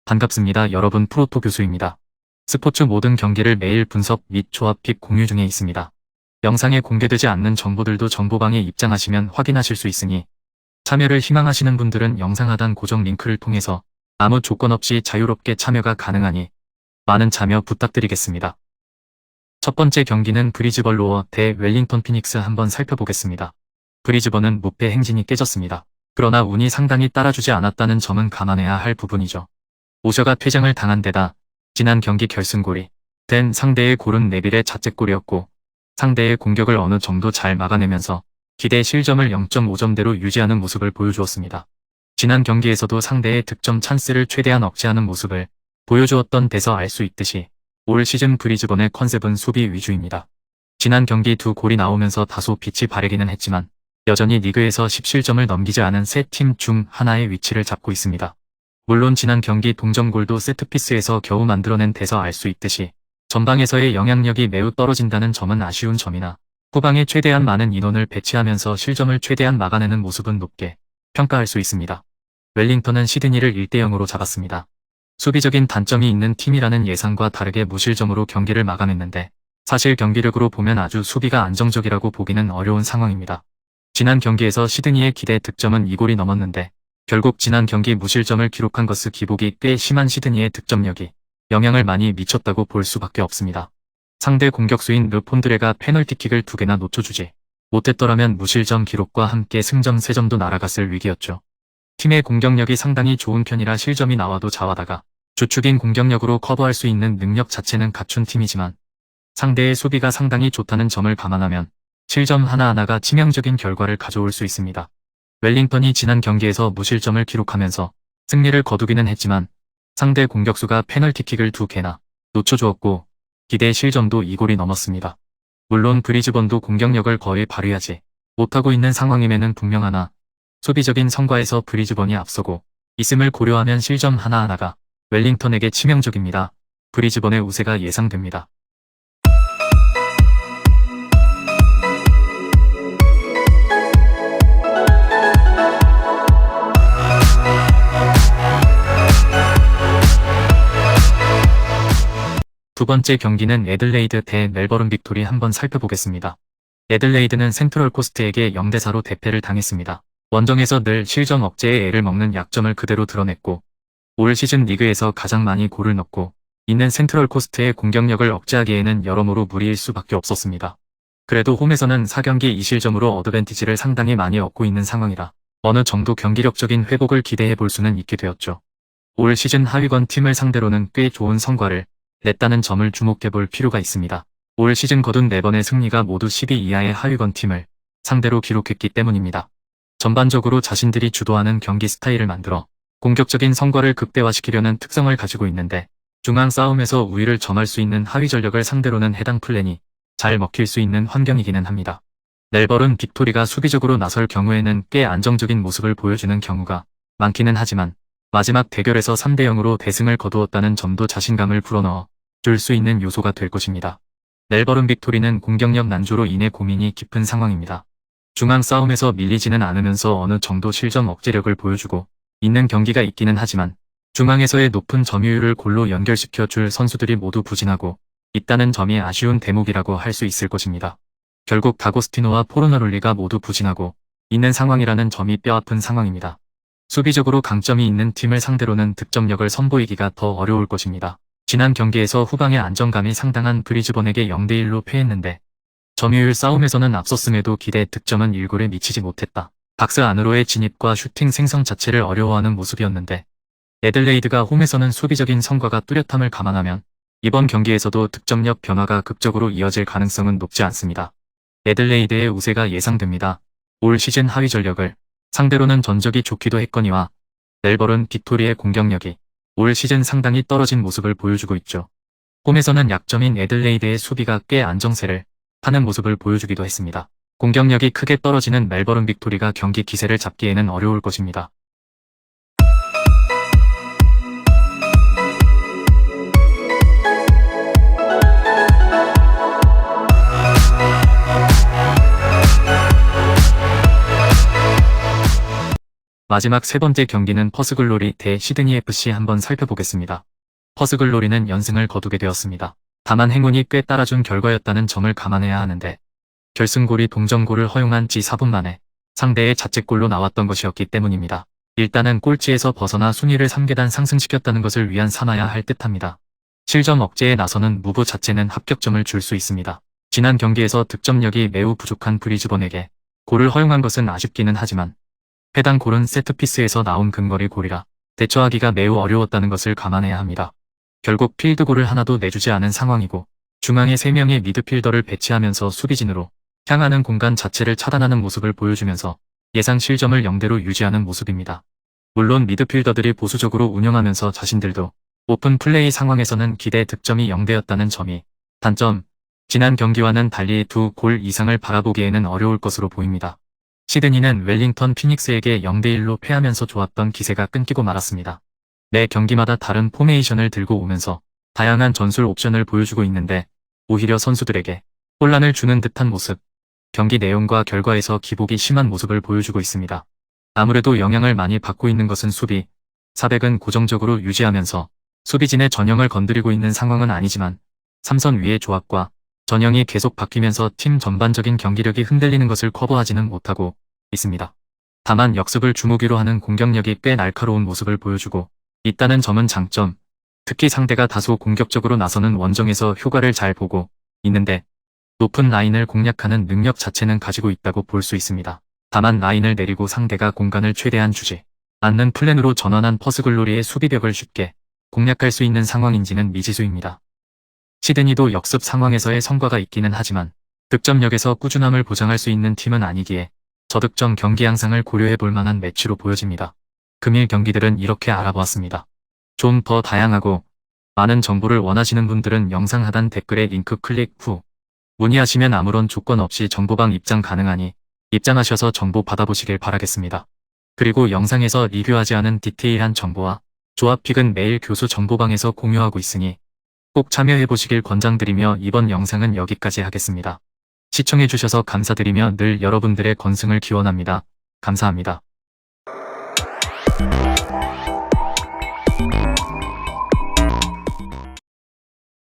반갑습니다. 여러분, 프로토 교수입니다. 스포츠 모든 경기를 매일 분석 및 조합 픽 공유 중에 있습니다. 영상에 공개되지 않는 정보들도 정보방에 입장하시면 확인하실 수 있으니 참여를 희망하시는 분들은 영상 하단 고정 링크를 통해서 아무 조건 없이 자유롭게 참여가 가능하니 많은 참여 부탁드리겠습니다. 첫 번째 경기는 브리즈번 로어 대 웰링턴 피닉스 한번 살펴보겠습니다. 브리즈번은 무패 행진이 깨졌습니다. 그러나 운이 상당히 따라주지 않았다는 점은 감안해야 할 부분이죠. 오셔가 퇴장을 당한 데다 지난 경기 결승골이 된 상대의 골은 네빌의 자책골이었고 상대의 공격을 어느 정도 잘 막아내면서 기대 실점을 0.5점대로 유지하는 모습을 보여주었습니다. 지난 경기에서도 상대의 득점 찬스를 최대한 억제하는 모습을 보여주었던 데서 알 수 있듯이 올 시즌 브리즈번의 컨셉은 수비 위주입니다. 지난 경기 두 골이 나오면서 다소 빛이 바래기는 했지만 여전히 리그에서 17점을 넘기지 않은 세 팀 중 하나의 위치를 잡고 있습니다. 물론 지난 경기 동점골도 세트피스에서 겨우 만들어낸 데서 알 수 있듯이 전방에서의 영향력이 매우 떨어진다는 점은 아쉬운 점이나 후방에 최대한 많은 인원을 배치하면서 실점을 최대한 막아내는 모습은 높게 평가할 수 있습니다. 웰링턴은 시드니를 1대0으로 잡았습니다. 수비적인 단점이 있는 팀이라는 예상과 다르게 무실점으로 경기를 마감했는데 사실 경기력으로 보면 아주 수비가 안정적이라고 보기는 어려운 상황입니다. 지난 경기에서 시드니의 기대 득점은 2골이 넘었는데 결국 지난 경기 무실점을 기록한 것은 기복이 꽤 심한 시드니의 득점력이 영향을 많이 미쳤다고 볼 수밖에 없습니다. 상대 공격수인 르폰드레가 페널티킥을 2개나 놓쳐주지 못했더라면 무실점 기록과 함께 승점 3점도 날아갔을 위기였죠. 팀의 공격력이 상당히 좋은 편이라 실점이 나와도 자와다가 주축인 공격력으로 커버할 수 있는 능력 자체는 갖춘 팀이지만 상대의 수비가 상당히 좋다는 점을 감안하면 실점 하나하나가 치명적인 결과를 가져올 수 있습니다. 웰링턴이 지난 경기에서 무실점을 기록하면서 승리를 거두기는 했지만 상대 공격수가 페널티킥을 2개나 놓쳐주었고 기대 실점도 2골이 넘었습니다. 물론 브리즈번도 공격력을 거의 발휘하지 못하고 있는 상황임에는 분명하나 수비적인 성과에서 브리즈번이 앞서고 있음을 고려하면 실점 하나하나가 웰링턴에게 치명적입니다. 브리즈번의 우세가 예상됩니다. 두 번째 경기는 애들레이드 대 멜버른 빅토리 한번 살펴보겠습니다. 애들레이드는 센트럴 코스트에게 0대4로 대패를 당했습니다. 원정에서 늘 실점 억제에 애를 먹는 약점을 그대로 드러냈고 올 시즌 리그에서 가장 많이 골을 넣고 있는 센트럴 코스트의 공격력을 억제하기에는 여러모로 무리일 수밖에 없었습니다. 그래도 홈에서는 4경기 2실점으로 어드밴티지를 상당히 많이 얻고 있는 상황이라 어느 정도 경기력적인 회복을 기대해 볼 수는 있게 되었죠. 올 시즌 하위권 팀을 상대로는 꽤 좋은 성과를 냈다는 점을 주목해 볼 필요가 있습니다. 올 시즌 거둔 4번의 승리가 모두 10위 이하의 하위권 팀을 상대로 기록했기 때문입니다. 전반적으로 자신들이 주도하는 경기 스타일을 만들어 공격적인 성과를 극대화시키려는 특성을 가지고 있는데 중앙 싸움에서 우위를 점할 수 있는 하위 전력을 상대로는 해당 플랜이 잘 먹힐 수 있는 환경이기는 합니다. 멜버른 빅토리가 수비적으로 나설 경우에는 꽤 안정적인 모습을 보여주는 경우가 많기는 하지만 마지막 대결에서 3대0으로 대승을 거두었다는 점도 자신감을 불어넣어 줄 수 있는 요소가 될 것입니다. 멜버른 빅토리는 공격력 난조로 인해 고민이 깊은 상황입니다. 중앙 싸움에서 밀리지는 않으면서 어느 정도 실점 억제력을 보여주고 있는 경기가 있기는 하지만 중앙에서의 높은 점유율을 골로 연결시켜 줄 선수들이 모두 부진하고 있다는 점이 아쉬운 대목이라고 할 수 있을 것입니다. 결국 다고스티노와 포르나롤리가 모두 부진하고 있는 상황이라는 점이 뼈아픈 상황입니다. 수비적으로 강점이 있는 팀을 상대로는 득점력을 선보이기가 더 어려울 것입니다. 지난 경기에서 후방의 안정감이 상당한 브리즈번에게 0대1로 패했는데 점유율 싸움에서는 앞섰음에도 기대 득점은 1골에 미치지 못했다. 박스 안으로의 진입과 슈팅 생성 자체를 어려워하는 모습이었는데 애들레이드가 홈에서는 수비적인 성과가 뚜렷함을 감안하면 이번 경기에서도 득점력 변화가 극적으로 이어질 가능성은 높지 않습니다. 애들레이드의 우세가 예상됩니다. 올 시즌 하위 전력을 상대로는 전적이 좋기도 했거니와 멜버른 빅토리의 공격력이 올 시즌 상당히 떨어진 모습을 보여주고 있죠. 홈에서는 약점인 애들레이드의 수비가 꽤 안정세를 타는 모습을 보여주기도 했습니다. 공격력이 크게 떨어지는 멜버른 빅토리가 경기 기세를 잡기에는 어려울 것입니다. 마지막 세 번째 경기는 퍼스글로리 대 시드니 FC 한번 살펴보겠습니다. 퍼스글로리는 연승을 거두게 되었습니다. 다만 행운이 꽤 따라준 결과였다는 점을 감안해야 하는데 결승골이 동점골을 허용한 지 4분 만에 상대의 자책골로 나왔던 것이었기 때문입니다. 일단은 꼴찌에서 벗어나 순위를 3계단 상승시켰다는 것을 위안 삼아야 할 듯합니다. 실점 억제에 나서는 무브 자체는 합격점을 줄 수 있습니다. 지난 경기에서 득점력이 매우 부족한 브리즈번에게 골을 허용한 것은 아쉽기는 하지만 해당 골은 세트피스에서 나온 근거리 골이라 대처하기가 매우 어려웠다는 것을 감안해야 합니다. 결국 필드골을 하나도 내주지 않은 상황이고 중앙에 3명의 미드필더를 배치하면서 수비진으로 향하는 공간 자체를 차단하는 모습을 보여주면서 예상 실점을 0대로 유지하는 모습입니다. 물론 미드필더들이 보수적으로 운영하면서 자신들도 오픈 플레이 상황에서는 기대 득점이 0대였다는 점이 단점, 지난 경기와는 달리 2골 이상을 바라보기에는 어려울 것으로 보입니다. 시드니는 웰링턴 피닉스에게 0대1로 패하면서 좋았던 기세가 끊기고 말았습니다. 매 경기마다 다른 포메이션을 들고 오면서 다양한 전술 옵션을 보여주고 있는데 오히려 선수들에게 혼란을 주는 듯한 모습, 경기 내용과 결과에서 기복이 심한 모습을 보여주고 있습니다. 아무래도 영향을 많이 받고 있는 것은 수비, 400은 고정적으로 유지하면서 수비진의 전형을 건드리고 있는 상황은 아니지만 3선 위의 조합과 전형이 계속 바뀌면서 팀 전반적인 경기력이 흔들리는 것을 커버하지는 못하고 있습니다. 다만 역습을 주무기로 하는 공격력이 꽤 날카로운 모습을 보여주고 있다는 점은 장점, 특히 상대가 다소 공격적으로 나서는 원정에서 효과를 잘 보고 있는데 높은 라인을 공략하는 능력 자체는 가지고 있다고 볼 수 있습니다. 다만 라인을 내리고 상대가 공간을 최대한 주지 않는 플랜으로 전환한 퍼스글로리의 수비벽을 쉽게 공략할 수 있는 상황인지는 미지수입니다. 시드니도 역습 상황에서의 성과가 있기는 하지만 득점력에서 꾸준함을 보장할 수 있는 팀은 아니기에 저득점 경기 양상을 고려해 볼 만한 매치로 보여집니다. 금일 경기들은 이렇게 알아보았습니다. 좀 더 다양하고 많은 정보를 원하시는 분들은 영상 하단 댓글에 링크 클릭 후 문의하시면 아무런 조건 없이 정보방 입장 가능하니 입장하셔서 정보 받아보시길 바라겠습니다. 그리고 영상에서 리뷰하지 않은 디테일한 정보와 조합픽은 매일 교수 정보방에서 공유하고 있으니 꼭 참여해보시길 권장드리며 이번 영상은 여기까지 하겠습니다. 시청해주셔서 감사드리며 늘 여러분들의 건승을 기원합니다. 감사합니다.